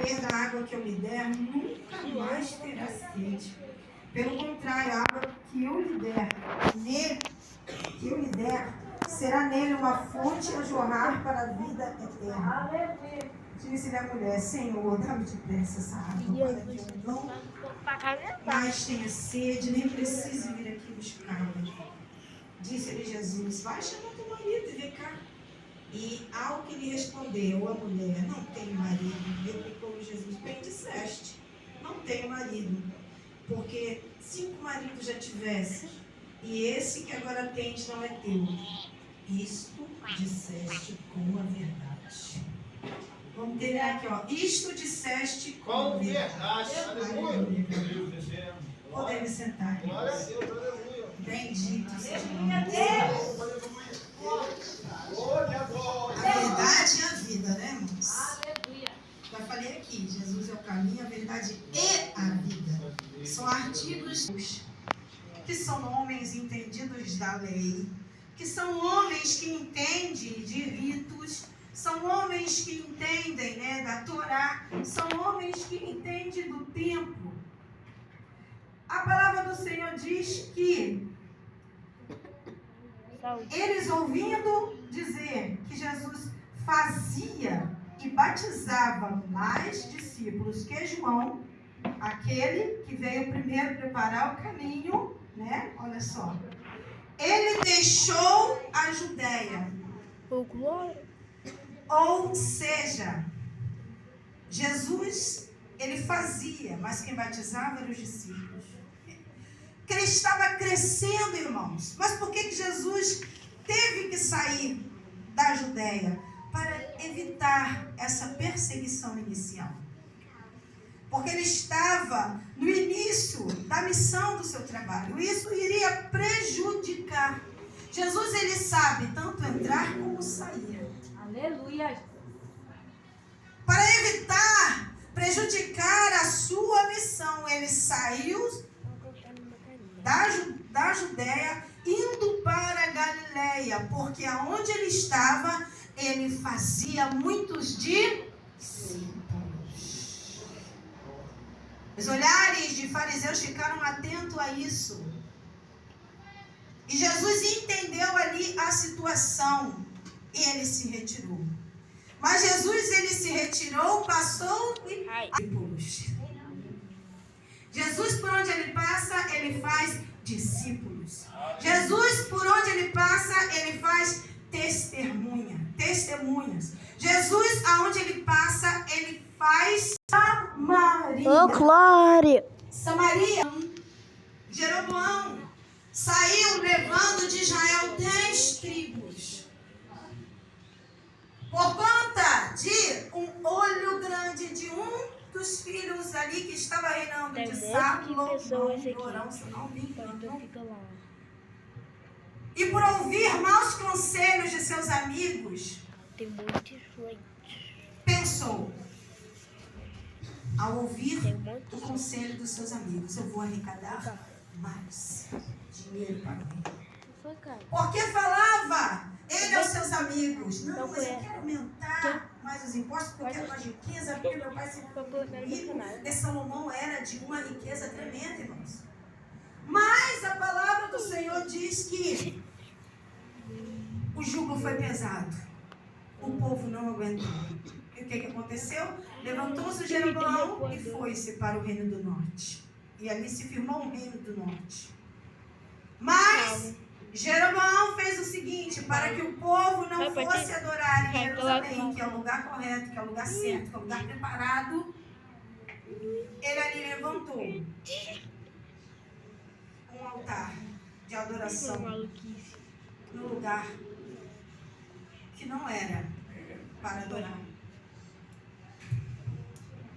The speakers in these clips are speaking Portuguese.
beber da água que eu lhe der, nunca mais terá sede. Pelo contrário, a água que eu lhe der, será nele uma fonte a jorrar para a vida eterna. Disse-lhe a mulher: Senhor, dá-me depressa essa água, para que eu não mais tenha sede, nem precise vir aqui buscá-la. Disse-lhe Jesus: vai chamar teu marido e vem cá. E ao que lhe respondeu a mulher: não tenho marido. Replicou Jesus: bem disseste, não tenho marido. Porque 5 maridos já tivesse, e esse que agora tens não é teu. Isto disseste com a verdade. Vamos terminar aqui, ó. Isto disseste com verdade. Aleluia. Podemos sentar. Glória a Deus, aleluia. Bendito seja o nome de Deus. A verdade e a vida, né, irmãos? Aleluia. Já falei aqui, Jesus é o caminho, a verdade e a vida. São artigos que são homens entendidos da lei, que são homens que entendem de ritos, são homens que entendem, né, da Torá, são homens que entendem do templo. A palavra do Senhor diz que eles ouvindo dizer que Jesus fazia e batizava mais discípulos que João, aquele que veio primeiro preparar o caminho, né? Olha só. Ele deixou a Judéia. Ou seja, Jesus, ele fazia, mas quem batizava eram os discípulos. Porque ele estava crescendo, irmãos. Mas por que Jesus teve que sair da Judéia? Para evitar essa perseguição inicial. Porque ele estava no início da missão do seu trabalho. Isso iria prejudicar. Jesus, ele sabe tanto entrar como sair. Aleluia. Para evitar prejudicar a sua missão, ele saiu da Judéia, indo para a Galileia, porque aonde ele estava, ele fazia muitos discípulos. Os olhares de fariseus ficaram atentos a isso. E Jesus entendeu ali a situação e ele se retirou. Mas Jesus, ele se retirou, passou e discípulos. Jesus, por onde ele passa, ele faz discípulos. Jesus, por onde ele passa, ele faz testemunhas. Jesus, aonde ele passa, ele faz Samaria. Oh, glória! Samaria. Jeroboão saiu levando de Israel 10 tribos. Por conta de um olho grande de dos filhos ali que estava reinando de Salomão, se não me engano. E por ouvir maus conselhos de seus amigos, pensou, ao ouvir o conselho dos seus amigos, eu vou arrecadar mais dinheiro para mim. Porque falava ele aos seus amigos, não, mas eu quero aumentar mais os impostos, porque eu quero mais riqueza, porque meu pai sempre foi rico. E Salomão era de uma riqueza tremenda, irmãos. Mas a palavra do Senhor diz que o jugo foi pesado. O povo não aguentou. E o que aconteceu? Levantou-se Jeroboão e foi-se para o reino do norte. E ali se firmou o reino do norte. Mas Jeroboão fez o seguinte, para que o povo não fosse adorar em Jerusalém, que é o lugar correto, que é o lugar certo, que é o lugar preparado, ele ali levantou um altar de adoração no lugar que não era para adorar.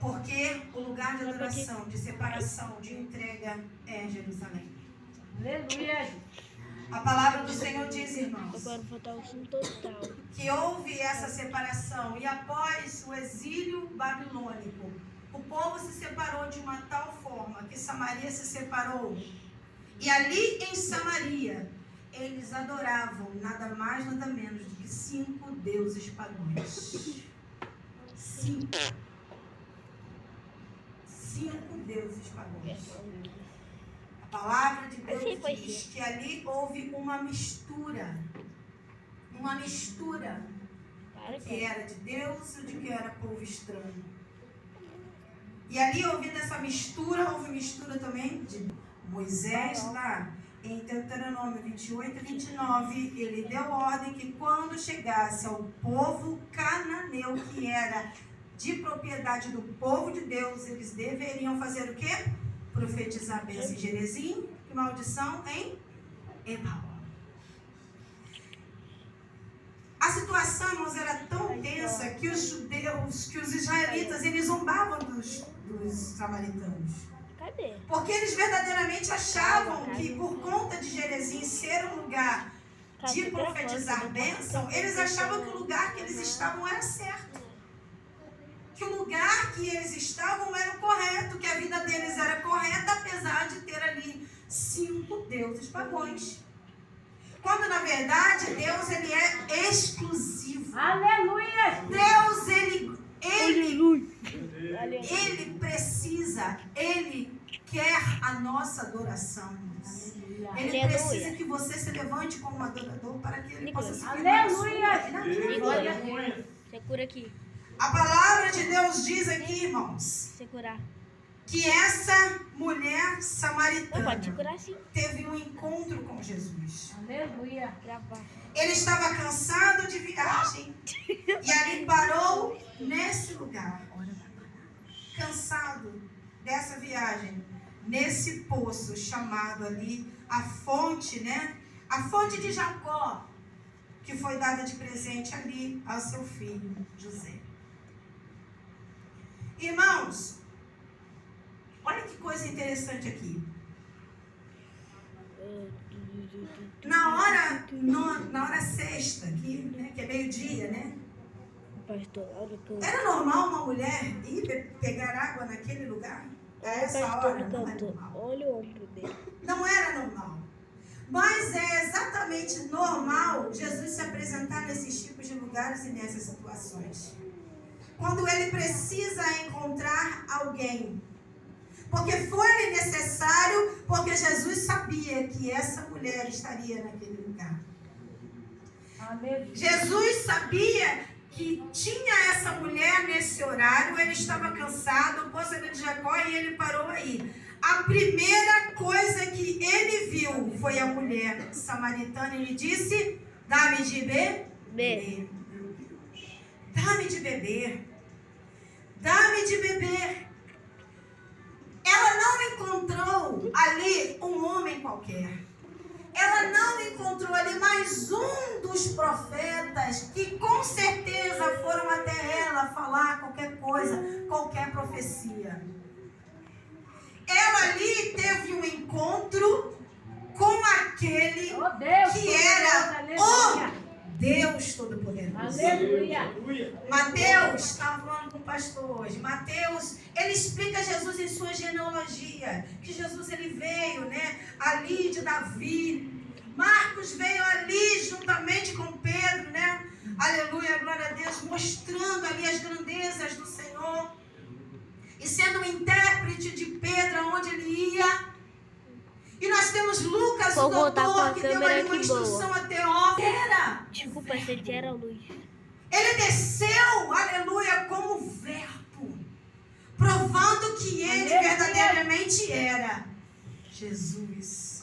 Porque o lugar de adoração, de separação, de entrega é Jerusalém. Aleluia. A palavra do Senhor diz, irmãos, Agora vou dar um total. que houve essa separação e após o exílio babilônico, o povo se separou de uma tal forma que Samaria se separou. E ali em Samaria, eles adoravam nada mais, nada menos do que 5 deuses pagãos. 5. deuses pagãos. A palavra de Deus diz que ali houve uma mistura. Uma mistura do que era de Deus e de que era povo estranho. E ali, ouvindo essa mistura, houve mistura também de Moisés lá. Em Deuteronômio 28 e 29, ele deu ordem que quando chegasse ao povo cananeu, que era de propriedade do povo de Deus, eles deveriam fazer o quê? Profetizar bênção em Gerezim e maldição em Ebal. A situação, irmãos, era tão tensa que os judeus, que os israelitas, eles zombavam dos samaritanos. Cadê? Porque eles verdadeiramente achavam que por conta de Gerezim ser um lugar de profetizar bênção, eles achavam que o lugar que eles estavam era certo. Que o lugar que eles estavam era o correto, que a vida deles era correta, apesar de ter ali 5 deuses pagãos. Quando, na verdade, Deus, ele é exclusivo. Aleluia! Deus, ele precisa, ele quer a nossa adoração. Ele precisa que você se levante como um adorador para que ele possa se firmar na Aleluia! Segura aqui. A palavra de Deus diz aqui, irmãos, Segurar. que essa mulher Pode samaritana segurar sim. teve um encontro com Jesus. Aleluia! Gravar. Ele estava cansado de viagem e ali parou nesse lugar. Cansado dessa viagem, nesse poço chamado ali a fonte, né? A fonte de Jacó, que foi dada de presente ali ao seu filho José. Irmãos, olha que coisa interessante aqui. Na hora sexta, aqui, né, que é meio-dia, né? Pastor, olha o que eu... Era normal uma mulher ir pegar água naquele lugar? A essa hora não era normal. Olha o ombro dele. Não era normal. Mas é exatamente normal Jesus se apresentar nesses tipos de lugares e nessas situações. Quando ele precisa encontrar alguém. Porque foi necessário, porque Jesus sabia que essa mulher estaria naquele lugar. Aleluia! Jesus sabia que tinha essa mulher nesse horário, ele estava cansado, o poço de Jacó, e ele parou aí. A primeira coisa que ele viu foi a mulher samaritana, ele disse, dá-me de beber. Dá-me de beber. Dá-me de beber. Ela não encontrou ali um homem qualquer. Ela não encontrou ali mais um dos profetas que com certeza foram até ela falar qualquer coisa, qualquer profecia. Ela ali teve um encontro com aquele que era o Deus Todo-Poderoso. Aleluia! Mateus, estava falando com o pastor hoje, Mateus, ele explica Jesus em sua genealogia, que Jesus ele veio, né, ali de Davi. Marcos veio ali juntamente com Pedro, né, aleluia, glória a Deus, mostrando ali as grandezas do Senhor, e sendo um intérprete de Pedro aonde ele ia. E nós temos Lucas, o doutor, que deu ali uma instrução até ópera. Desculpa, você tira a luz. Ele desceu, aleluia, como verbo, provando que ele verdadeiramente era Jesus.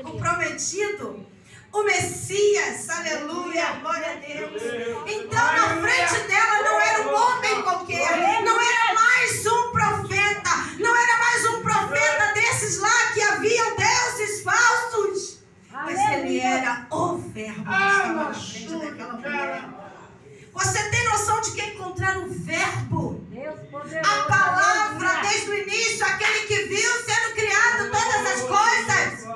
O prometido, o Messias, aleluia, glória a Deus. Então, na frente dela não era um homem qualquer, não era mais um profeta, não era mais um profeta desses lá que haviam deuses falsos, mas ele era o verbo que estava na frente daquela mulher. Você tem noção de que encontrar o verbo? A palavra desde o início, aquele que viu sendo criado todas as coisas.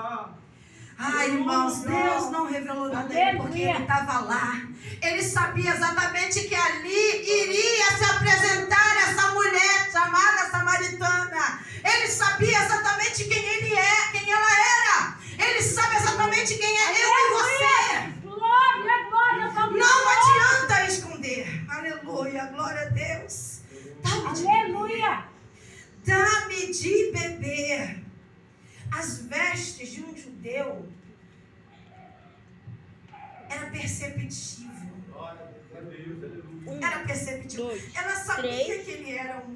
Ai, irmãos, Deus não revelou nada a ele porque ele estava lá. Ele sabia exatamente que ali iria se apresentar essa mulher chamada samaritana. Ele sabia exatamente quem ele é, quem ela era. Ele sabe exatamente quem é eu e você. Não adianta esconder. Aleluia, glória a Deus. Aleluia! Dá-me de beber. As vestes de um judeu era perceptível. Era perceptível. Ela sabia que ele era um